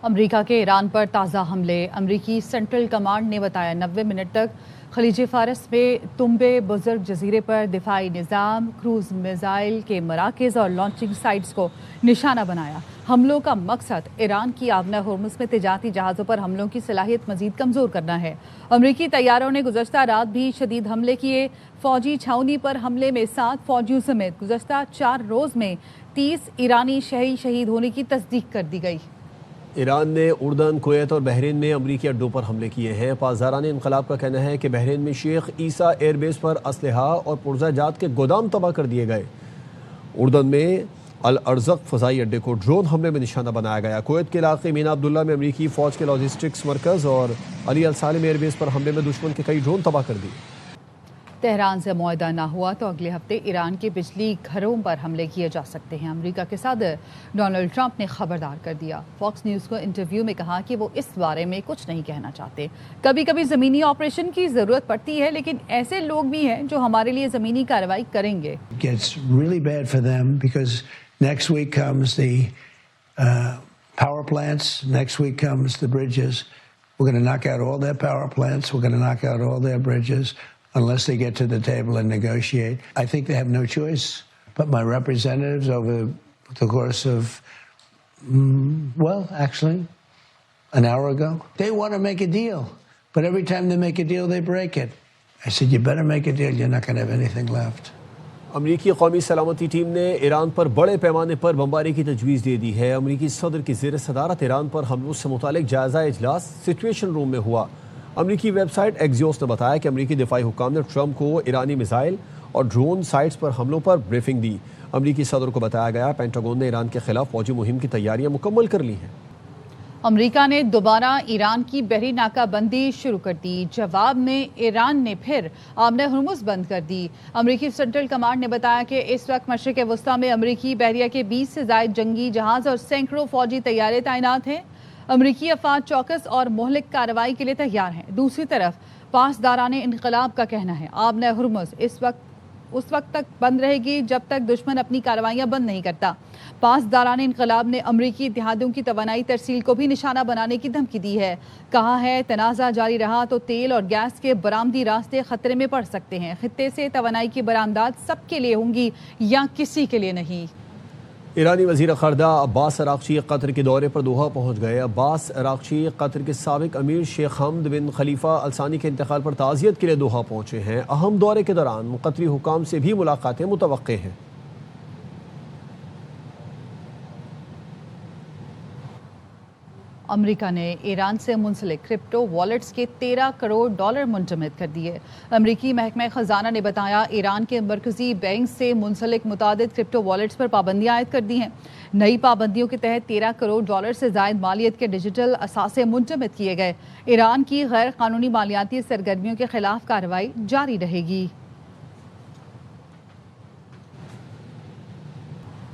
امریکہ کے ایران پر تازہ حملے۔ امریکی سینٹرل کمانڈ نے بتایا 90 منٹ تک خلیج فارس میں تنبے بزرگ جزیرے پر دفاعی نظام، کروز میزائل کے مراکز اور لانچنگ سائٹس کو نشانہ بنایا۔ حملوں کا مقصد ایران کی آبنہ ہرمز میں تجارتی جہازوں پر حملوں کی صلاحیت مزید کمزور کرنا ہے۔ امریکی طیاروں نے گزشتہ رات بھی شدید حملے کیے۔ فوجی چھاؤنی پر حملے میں 7 فوجیوں سمیت گزشتہ 4 روز میں 30 ایرانی شہری شہید ہونے کی تصدیق کر دی گئی۔ ایران نے اردن، کویت اور بحرین میں امریکی اڈوں پر حملے کیے ہیں۔ پاسداران انقلاب کا کہنا ہے کہ بحرین میں شیخ عیسیٰ ایئر بیس پر اسلحہ اور پرزہ جات کے گودام تباہ کر دیے گئے۔ اردن میں الارزق فضائی اڈے کو ڈرون حملے میں نشانہ بنایا گیا۔ کویت کے علاقے مینا عبداللہ میں امریکی فوج کے لاجسٹکس مرکز اور علی السالم ایئر بیس پر حملے میں دشمن کے کئی ڈرون تباہ کر دیے۔ تہران سے معاہدہ نہ ہوا تو اگلے ہفتے ایران کے بجلی گھروں پر حملے کیے جا سکتے ہیں۔ امریکہ کے صدر ڈونلڈ ٹرمپ نے خبردار کر دیا۔ فاکس نیوز کو انٹرویو میں کہا کہ وہ اس بارے میں کچھ نہیں کہنا چاہتے۔ کبھی کبھی زمینی آپریشن کی ضرورت پڑتی ہے، لیکن ایسے لوگ بھی ہیں جو ہمارے لیے زمینی کارروائی کریں گے۔ Gets really bad for them because next week comes the power plants, next week comes the bridges. We're going to knock out all their power plants, we're going to knock out all their bridges. Unless they get to the table and negotiate. I think they have no choice. But my representatives over the course of, actually, an hour ago, they want to make a deal. But every time they make a deal, they break it. I said, you better make a deal. You're not going to have anything left. امریکی قومی سلامتی team نے ایران پر بڑے پیمانے پر بمباری کی تجویز دے دی ہے۔ امریکی صدر کی زیر صدارت ایران پر حملوں سے متعلق جائزہ اجلاس سچویشن روم میں ہوا۔ امریکی ویب سائٹ ایکزیوس نے بتایا کہ امریکی دفاعی حکام نے ٹرمپ کو ایرانی میزائل اور ڈرون سائٹس پر حملوں پر بریفنگ دی۔ امریکی صدر کو بتایا گیا پینٹاگون نے ایران کے خلاف فوجی مہم کی تیاریاں مکمل کر لی ہیں۔ امریکہ نے دوبارہ ایران کی بحری ناکہ بندی شروع کر دی۔ جواب میں ایران نے پھر آبنہ ہرمز بند کر دی۔ امریکی سینٹرل کمانڈ نے بتایا کہ اس وقت مشرق وسطیٰ میں امریکی بحریہ کے 20 سے زائد جنگی جہاز اور سینکڑوں فوجی طیارے تعینات ہیں۔ امریکی افواج چوکس اور مہلک کارروائی کے لیے تیار ہیں۔ دوسری طرف پاسداران انقلاب کا کہنا ہے آبنہ ہرمز اس وقت تک بند رہے گی جب تک دشمن اپنی کارروائیاں بند نہیں کرتا۔ پاسداران انقلاب نے امریکی اتحادیوں کی توانائی ترسیل کو بھی نشانہ بنانے کی دھمکی دی ہے۔ کہا ہے تنازع جاری رہا تو تیل اور گیس کے برآمدی راستے خطرے میں پڑ سکتے ہیں۔ خطے سے توانائی کی برآمدات سب کے لیے ہوں گی یا کسی کے لیے نہیں۔ ایرانی وزیر خارجہ عباس عراقچی قطر کے دورے پر دوحہ پہنچ گئے۔ عباس عراقچی قطر کے سابق امیر شیخ حمد بن خلیفہ الثانی کے انتقال پر تعزیت کے لیے دوحہ پہنچے ہیں۔ اہم دورے کے دوران قطری حکام سے بھی ملاقاتیں متوقع ہیں۔ امریکہ نے ایران سے منسلک کرپٹو والیٹس کے 13 کروڑ ڈالر منجمد کر دیے۔ امریکی محکمہ خزانہ نے بتایا ایران کے مرکزی بینک سے منسلک متعدد کرپٹو والیٹس پر پابندیاں عائد کر دی ہیں۔ نئی پابندیوں کے تحت 13 کروڑ ڈالر سے زائد مالیت کے ڈیجیٹل اثاثے منجمد کیے گئے۔ ایران کی غیر قانونی مالیاتی سرگرمیوں کے خلاف کارروائی جاری رہے گی۔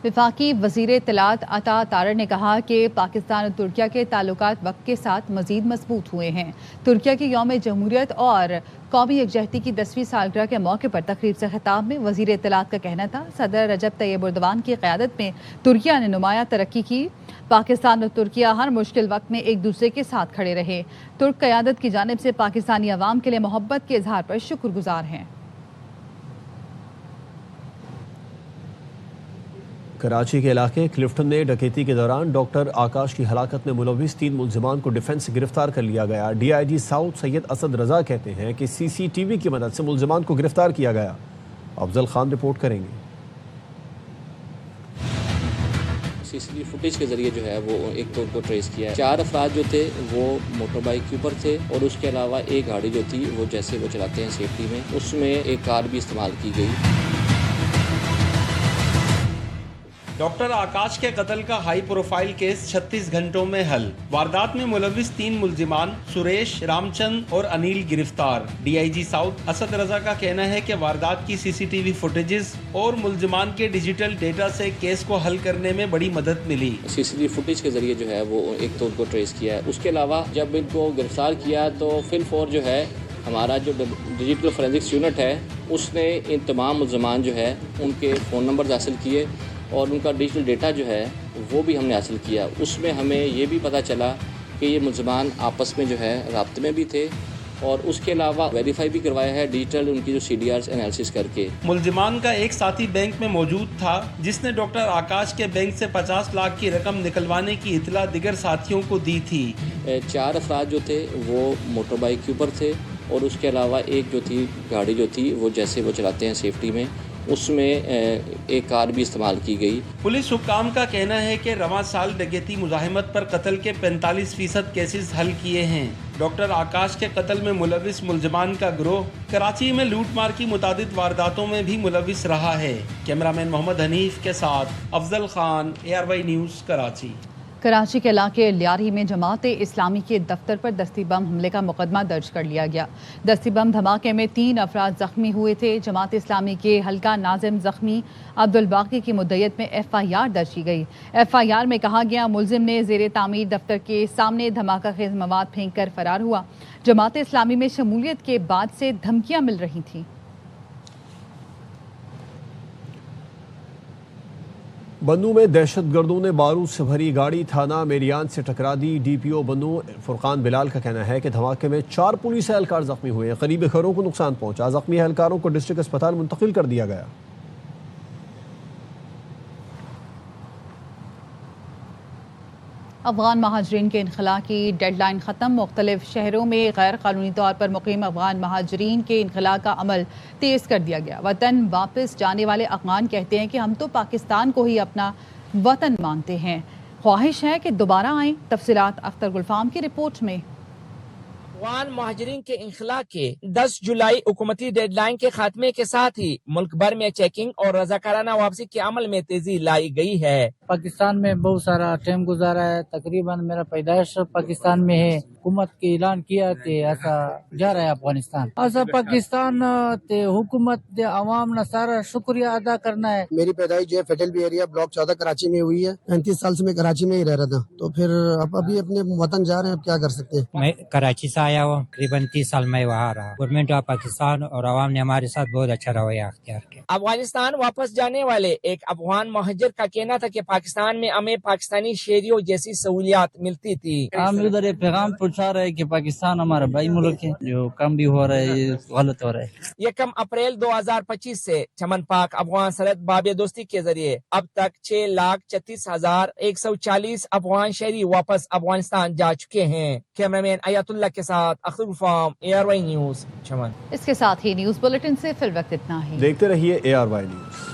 وفاقی وزیر اطلاعات عطا طارر نے کہا کہ پاکستان اور ترکیہ کے تعلقات وقت کے ساتھ مزید مضبوط ہوئے ہیں۔ ترکیہ کی یوم جمہوریت اور قومی یکجہتی کی 10ویں سالگرہ کے موقع پر تقریب سے خطاب میں وزیر اطلاعات کا کہنا تھا صدر رجب طیب ایردوان کی قیادت میں ترکیہ نے نمایاں ترقی کی۔ پاکستان اور ترکیہ ہر مشکل وقت میں ایک دوسرے کے ساتھ کھڑے رہے۔ ترک قیادت کی جانب سے پاکستانی عوام کے لیے محبت کے اظہار پر شکر گزار ہیں۔ کراچی کے علاقے کلفٹن میں ڈکیتی کے دوران ڈاکٹر آکاش کی ہلاکت میں ملوث 3 ملزمان کو ڈیفنس سے گرفتار کر لیا گیا۔ ڈی آئی جی ساؤتھ سید اسد رضا کہتے ہیں کہ سی سی ٹی وی کی مدد سے ملزمان کو گرفتار کیا گیا۔ افضل خان رپورٹ کریں گے۔ سی سی ٹی وی فوٹیج کے ذریعے جو ہے وہ ایک تو ان کو ٹریس کیا ہے۔ 4 افراد جو تھے وہ موٹر بائک کے اوپر تھے اور اس کے علاوہ ایک گاڑی جو تھی وہ جیسے وہ چلاتے ہیں سیفٹی میں، اس میں ایک کار بھی استعمال کی گئی۔ ڈاکٹر آکاش کے قتل کا ہائی پروفائل کیس 36 گھنٹوں میں حل۔ واردات میں ملوث 3 ملزمان سریش، رام چند اور انیل گرفتار۔ D I G south Asad Raza کا کہنا ہے کہ واردات کی سی سی ٹی وی فوٹیجز اور ملزمان کے ڈیجیٹل ڈیٹا سے کیس کو حل کرنے میں بڑی مدد ملی۔ سی سی ٹی وی فوٹیج کے ذریعے جو ہے وہ ایک تو ان کو ٹریس کیا ہے۔ اس کے علاوہ جب ان کو گرفتار کیا تو فل فور جو ہے ہمارا جو ڈیجیٹل فورینزکس یونٹ ہے اس نے ان تمام ملزمان جو ہے ان کے فون نمبرز حاصل کیے اور ان کا ڈیجیٹل ڈیٹا جو ہے وہ بھی ہم نے حاصل کیا. اس میں ہمیں یہ بھی پتہ چلا کہ یہ ملزمان آپس میں جو ہے رابطے میں بھی تھے, اور اس کے علاوہ ویریفائی بھی کروایا ہے ڈیجیٹل ان کی جو CDRs انالیسس کر کے. ملزمان کا ایک ساتھی بینک میں موجود تھا جس نے ڈاکٹر آکاش کے بینک سے 50 لاکھ کی رقم نکلوانے کی اطلاع دیگر ساتھیوں کو دی تھی. 4 افراد جو تھے وہ موٹر بائک کے اوپر تھے, اور اس کے علاوہ ایک جو تھی گاڑی جو تھی وہ جیسے وہ چلاتے ہیں سیفٹی میں, اس میں ایک کار بھی استعمال کی گئی. پولیس حکام کا کہنا ہے کہ رواں سال ڈکیتی مزاحمت پر قتل کے 45% کیسز حل کیے ہیں. ڈاکٹر آکاش کے قتل میں ملوث ملزمان کا گروہ کراچی میں لوٹ مار کی متعدد وارداتوں میں بھی ملوث رہا ہے. کیمرامین محمد حنیف کے ساتھ افضل خان, ARY نیوز, کراچی. کراچی کے علاقے لیاری میں جماعت اسلامی کے دفتر پر دستی بم حملے کا مقدمہ درج کر لیا گیا. دستی بم دھماکے میں 3 افراد زخمی ہوئے تھے. جماعت اسلامی کے حلقہ ناظم زخمی عبدالباقی کی مدعیت میں FIR درج کی گئی. FIR میں کہا گیا ملزم نے زیر تعمیر دفتر کے سامنے دھماکہ خیز مواد پھینک کر فرار ہوا. جماعت اسلامی میں شمولیت کے بعد سے دھمکیاں مل رہی تھیں. بنوں میں دہشت گردوں نے بارود سے بھری گاڑی تھانہ میریان سے ٹکرا دی. DPO بنوں فرقان بلال کا کہنا ہے کہ دھماکے میں 4 پولیس اہلکار زخمی ہوئے ہیں. قریبی گھروں کو نقصان پہنچا. زخمی اہلکاروں کو ڈسٹرکٹ اسپتال منتقل کر دیا گیا. افغان مہاجرین کے انخلاء کی ڈیڈ لائن ختم. مختلف شہروں میں غیر قانونی طور پر مقیم افغان مہاجرین کے انخلاء کا عمل تیز کر دیا گیا. وطن واپس جانے والے افغان کہتے ہیں کہ ہم تو پاکستان کو ہی اپنا وطن مانتے ہیں, خواہش ہے کہ دوبارہ آئیں. تفصیلات اختر گلفام کی رپورٹ میں. افغان مہاجرین کے انخلاء کے 10 جولائی حکومتی ڈیڈ لائن کے خاتمے کے ساتھ ہی ملک بھر میں چیکنگ اور رضاکارانہ واپسی کے عمل میں تیزی لائی گئی ہے. پاکستان میں بہت سارا ٹائم گزارا ہے. تقریباً میرا پیدائش پاکستان میں ہے. حکومت کے اعلان کیا کہ ایسا جا رہا ہے افغانستان. ایسا پاکستان تے حکومت دے عوام نہ سارا شکریہ ادا کرنا ہے. میری پیدائش جو ہے fatal be area block 14 Karachi میں ہوئی ہے. 35 سال سے میں کراچی میں ہی رہ رہا تھا, تو پھر اب ابھی اپنے وطن جا رہے ہیں, اب کیا کر سکتے ہیں. میں کراچی سے آیا ہوں, تقریباً 30 سال میں وہاں رہا. گورنمنٹ آف پاکستان اور عوام نے ہمارے ساتھ بہت اچھا رویہ اختیار کیا. افغانستان واپس جانے والے ایک افغان مہاجر کا کہنا تھا کہ پاکستان میں ہمیں پاکستانی شہریوں جیسی سہولیات ملتی تھی. ہم ادھر ایک پیغام پہنچا رہے ہیں کہ پاکستان ہمارا بھائی ملک ہے. جو کم بھی ہو رہا ہے یہ غلط ہو رہا ہے. 1 اپریل 2025 سے چمن پاک افغان سرحد باب دوستی کے ذریعے اب تک 6,36,140 افغان شہری واپس افغانستان جا چکے ہیں. کیمرامین آیت اللہ کے ساتھ اختر گلفام, ARY نیوز, چمن. اس کے ساتھ ہی نیوز بلیٹن سے فی الوقت اتنا ہی. دیکھتے رہیے ARY نیوز.